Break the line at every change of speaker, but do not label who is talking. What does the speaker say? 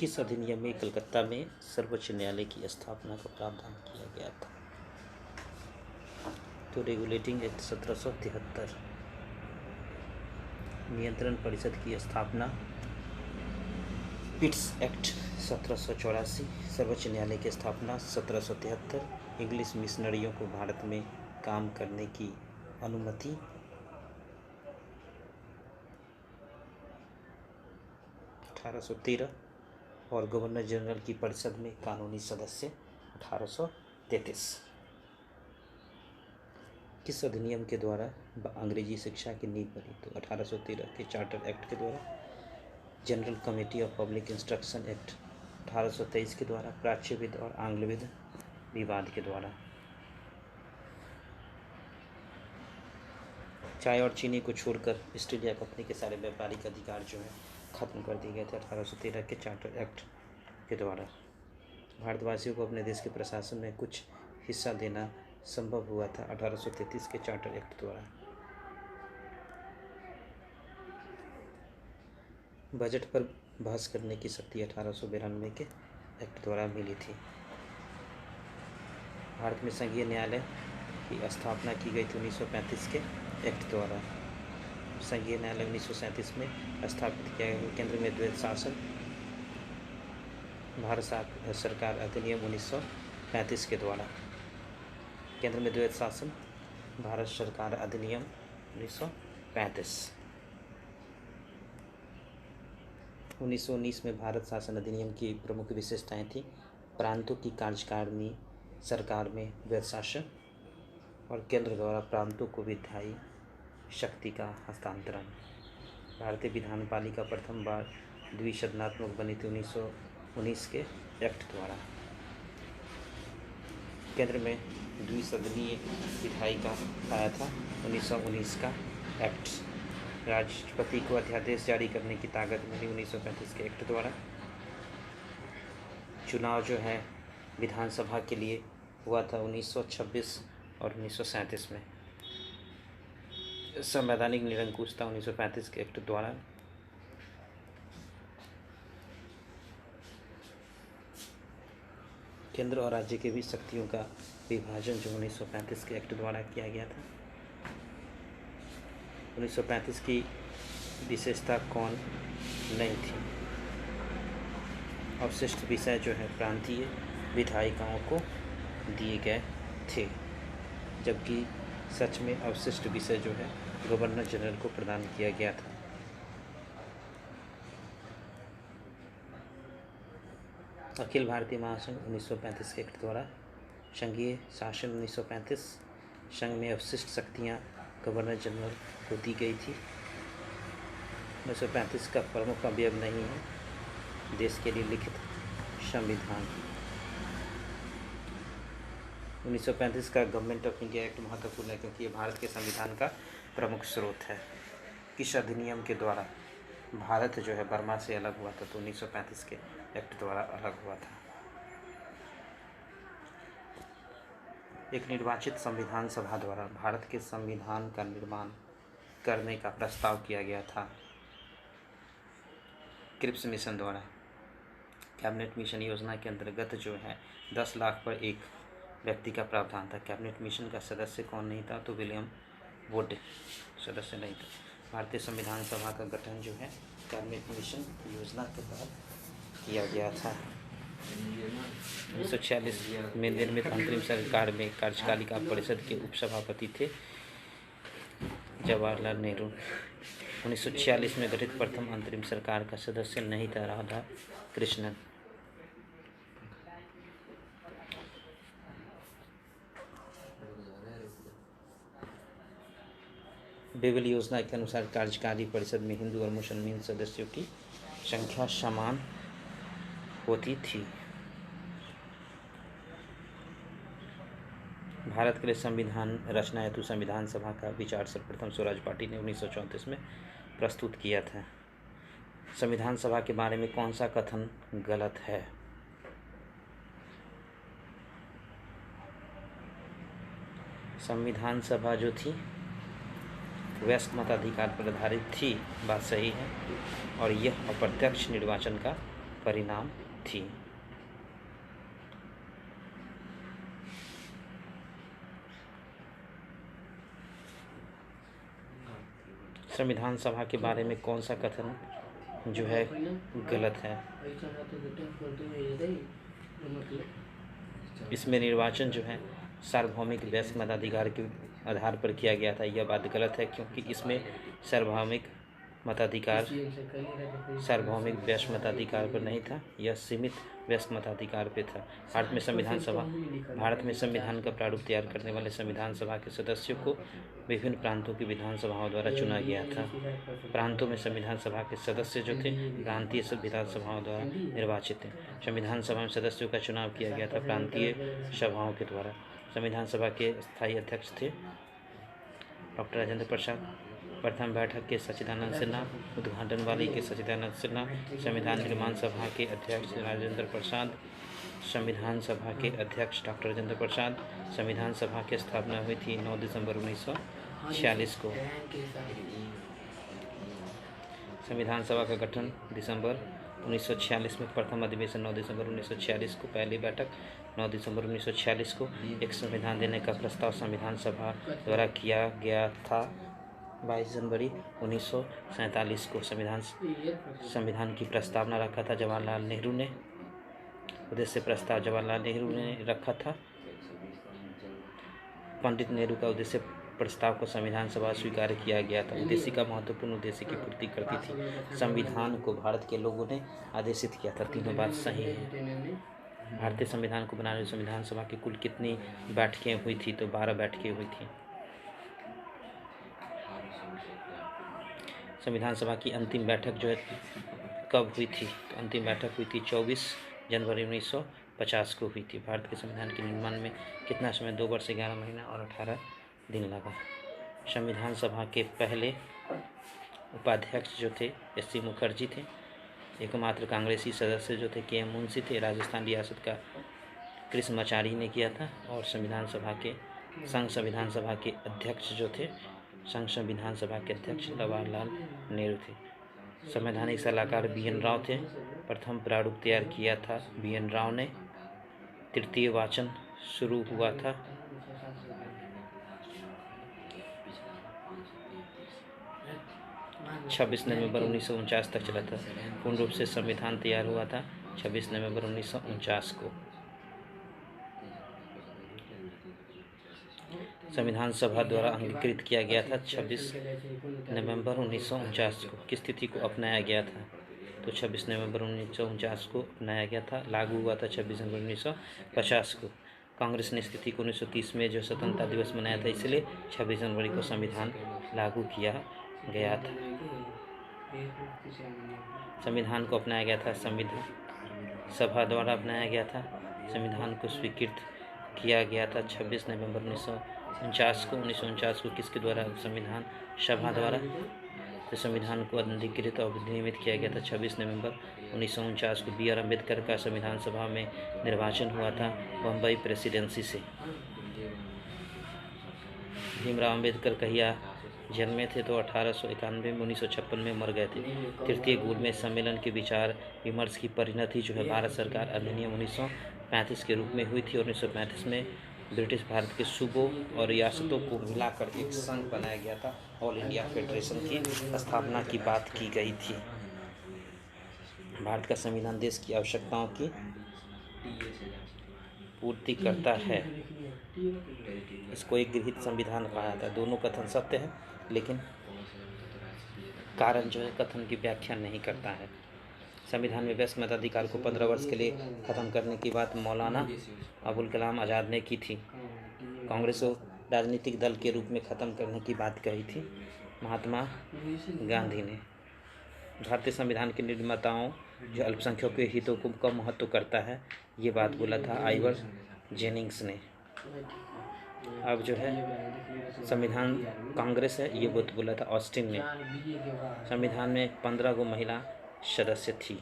किस अधिनियम में कलकत्ता में सर्वोच्च न्यायालय की स्थापना का प्रावधान किया गया था? तो रेगुलेटिंग एक्ट 1773। नियंत्रण परिषद की स्थापना पिट्स एक्ट 1784। सर्वोच्च न्यायालय की स्थापना 1773। इंग्लिश मिशनरियों को भारत में काम करने की अनुमति 1813। और गवर्नर जनरल की परिषद में कानूनी सदस्य 1833। किस अधिनियम के द्वारा अंग्रेजी शिक्षा की नींव बनी? तो 1813 के चार्टर एक्ट के द्वारा। General committee of public instruction act 1823 के द्वारा। प्राच्यविद और आंग्लविद विवाद के द्वारा। चाय और चीनी को छोड़कर ऑस्ट्रेलिया कंपनी के सारे व्यापारिक अधिकार जो है खत्म कर दिए गए थे 1813 के चार्टर एक्ट के द्वारा। भारतवासियों को अपने देश के प्रशासन में कुछ हिस्सा देना संभव हुआ था 1833 के चार्टर एक्ट द्वारा। बजट पर बहस करने की शक्ति 1892 के एक्ट द्वारा मिली थी। भारत में संघीय न्यायालय की स्थापना की गई थी 1935 के एक्ट द्वारा। संघीय न्यायालय 1937 में स्थापित किया गया। केंद्र में द्वैत शासन। भारत सरकार अधिनियम 1935 के द्वारा। केंद्र में द्वैत शासन। भारत सरकार अधिनियम 1935। 1919 में भारत शासन अधिनियम की प्रमुख विशेषताएं थी प्रांतों की कार्यकारिणी सरकार में द्वैत शासन और केंद्र द्वारा प्रांतों को विधायी शक्ति का हस्तांतरण। भारतीय विधानपालिका प्रथम बार द्विसदनात्मक बनी थी 1919 के एक्ट द्वारा। केंद्र में द्विसदनीय विधायिका आया था 1919 का एक्ट। राष्ट्रपति को अध्यादेश जारी करने की ताकत मिली 1935 के एक्ट द्वारा। चुनाव जो है विधानसभा के लिए हुआ था 1926 और 1937 में। संवैधानिक निरंकुशता 1935 के एक्ट द्वारा। केंद्र और राज्य के बीच शक्तियों का विभाजन जो 1935 के एक्ट द्वारा किया गया था। 1935 की विशेषता कौन नहीं थी? अवशिष्ट विषय जो है प्रांतीय विधायिकाओं को दिए गए थे, जबकि सच में अवशिष्ट विषय जो है गवर्नर जनरल को प्रदान किया गया था। अखिल भारतीय महासंघ 1935 के एक्ट द्वारा। संघीय शासन 1935। संघ में अवशिष्ट शक्तियाँ गवर्नर जनरल को दी गई थी। 1935 का प्रमुख अवयव नहीं है देश के लिए लिखित संविधान। 1935 का गवर्नमेंट ऑफ इंडिया एक्ट महत्वपूर्ण है क्योंकि ये भारत के संविधान का प्रमुख स्रोत है। किस अधिनियम के द्वारा भारत जो है बर्मा से अलग हुआ था? तो 1935 के एक्ट द्वारा अलग हुआ था। एक निर्वाचित संविधान सभा द्वारा भारत के संविधान का निर्माण करने का प्रस्ताव किया गया था क्रिप्स मिशन द्वारा। कैबिनेट मिशन योजना के अंतर्गत जो है 10 लाख पर एक व्यक्ति का प्रावधान था। कैबिनेट मिशन का सदस्य कौन नहीं था? तो विलियम वुड सदस्य नहीं था। भारतीय संविधान सभा का गठन जो है कैबिनेट मिशन योजना के तहत किया गया था। 1946 में निर्मित अंतरिम सरकार में कार्यपालिका परिषद के उपसभापति थे जवाहरलाल नेहरू। 1946 में गठित प्रथम अंतरिम सरकार का सदस्य नहीं था राधा कृष्णन। बेबल योजना के अनुसार कार्यकारी परिषद में हिंदू और मुसलमान सदस्यों की संख्या समान होती थी। भारत के लिए संविधान रचना हेतु संविधान सभा का विचार सर्वप्रथम स्वराज पार्टी ने 1934 में प्रस्तुत किया था। संविधान सभा के बारे में कौन सा कथन गलत है? संविधान सभा जो थी वयस्क मताधिकार पर आधारित थी, बात सही है, और यह अप्रत्यक्ष निर्वाचन का परिणाम थी। संविधान सभा के बारे में कौन सा कथन जो है गलत है? इसमें निर्वाचन जो है सार्वभौमिक वयस्क मताधिकार के आधार पर किया गया था। यह बात गलत है, क्योंकि इसमें सार्वभौमिक मताधिकार सार्वभौमिक वयस्क मताधिकार पर नहीं था, यह सीमित वयस्क मताधिकार पे था। भारत में संविधान का प्रारूप तैयार करने वाले संविधान सभा के सदस्यों को विभिन्न प्रांतों की विधानसभाओं द्वारा चुना गया था। प्रांतों में संविधान सभा के सदस्य जो थे प्रांतीय विधानसभाओं द्वारा निर्वाचित थे। संविधान सभा में सदस्यों का चुनाव किया गया था प्रांतीय सभाओं के द्वारा। संविधान सभा के स्थायी अध्यक्ष थे डॉक्टर राजेंद्र प्रसाद। प्रथम बैठक के सच्चिदानंद सिन्हा, उद्घाटन वाली के सच्चिदानंद सिन्हा। संविधान निर्माण सभा के अध्यक्ष राजेंद्र प्रसाद। संविधान सभा के अध्यक्ष डॉक्टर राजेंद्र प्रसाद। संविधान सभा की स्थापना हुई थी 9 दिसंबर 1946 को। संविधान सभा का गठन दिसंबर 1946 में, प्रथम अधिवेशन 9 दिसंबर 1946 को, पहली बैठक 9 दिसंबर 1946 को। एक संविधान देने का प्रस्ताव संविधान सभा द्वारा किया गया था 22 जनवरी 1947 को। संविधान की प्रस्तावना रखा था जवाहरलाल नेहरू ने। उद्देश्य प्रस्ताव जवाहरलाल नेहरू ने रखा था। पंडित नेहरू का उद्देश्य प्रस्ताव को संविधान सभा स्वीकार किया गया था। उद्देश्य का महत्वपूर्ण उद्देश्य की पूर्ति करती थी। संविधान को भारत के लोगों ने आदेशित किया था। तीनों बात सही है। भारतीय संविधान को बनाने संविधान सभा की कुल कितनी बैठकें हुई थी? तो 12 बैठकें हुई थी। संविधान सभा की अंतिम बैठक जो है कब हुई थी? तो अंतिम बैठक हुई थी 24 जनवरी 1950 को हुई थी। भारत के संविधान के निर्माण में कितना समय? 2 वर्ष 11 महीना और 18 दिन लगा। संविधान सभा के पहले उपाध्यक्ष जो थे एस.सी. मुखर्जी थे। एकमात्र कांग्रेसी सदस्य जो थे के.एम. मुंशी थे। राजस्थान रियासत का कृष्णमाचारी ने किया था। और संविधान सभा के अध्यक्ष जो थे संघ संविधान सभा के अध्यक्ष जवाहरलाल नेहरू थे। संवैधानिक सलाहकार बी.एन. राव थे। प्रथम प्रारूप तैयार किया था बी.एन. राव ने। तृतीय वाचन शुरू हुआ था 26 नवंबर 1949 तक चला था। पूर्ण रूप से संविधान तैयार हुआ था 26 नवंबर 1949 को। संविधान सभा द्वारा अंगीकृत किया गया था 26 नवंबर 1949 को। किस तिथि को अपनाया गया था? तो 26 नवंबर 1949 को अपनाया गया था। लागू हुआ था 26 जनवरी 1950 को। कांग्रेस ने इस तिथि को 1930 में जो स्वतंत्रता दिवस मनाया था, इसलिए 26 जनवरी को संविधान लागू किया गया था। संविधान को अपनाया गया था संविधान सभा द्वारा अपनाया गया था। संविधान को स्वीकृत किया गया था 26 नवंबर 1949 को। 1949 को किसके द्वारा? संविधान सभा द्वारा। तो संविधान को अधिकृत और विनियमित किया गया था 26 नवंबर 1949 को। बी.आर. अम्बेडकर का संविधान सभा में निर्वाचन हुआ था बम्बई प्रेसिडेंसी से। भीमराव अम्बेडकर कहिया जन्मे थे? तो 1891 में 1956 में मर गए थे। तृतीय गोलमेज सम्मेलन के विचार विमर्श की परिणति जो है भारत सरकार अधिनियम 1935 के रूप में हुई थी। और 1935 में ब्रिटिश भारत के सूबों और रियासतों को मिलाकर एक संघ बनाया गया था। ऑल इंडिया फेडरेशन की स्थापना की बात की गई थी। भारत का संविधान देश की आवश्यकताओं की पूर्ति करता है। इसको एक गृहीत संविधान कहा जाता है। दोनों कथन सत्य है, लेकिन कारण जो है कथन की व्याख्या नहीं करता है। संविधान में वयस्क मताधिकार को 15 वर्ष के लिए खत्म करने की बात मौलाना अबुल कलाम आज़ाद ने की थी। कांग्रेस को राजनीतिक दल के रूप में ख़त्म करने की बात कही थी महात्मा गांधी ने। भारतीय संविधान के निर्माताओं जो अल्पसंख्यकों के हितों को कम महत्व करता है, ये बात बोला था आइवर जेनिंग्स ने। अब जो है संविधान कांग्रेस है, ये बात बोला था ऑस्टिन ने। संविधान में 15 गो महिला सदस्य थी।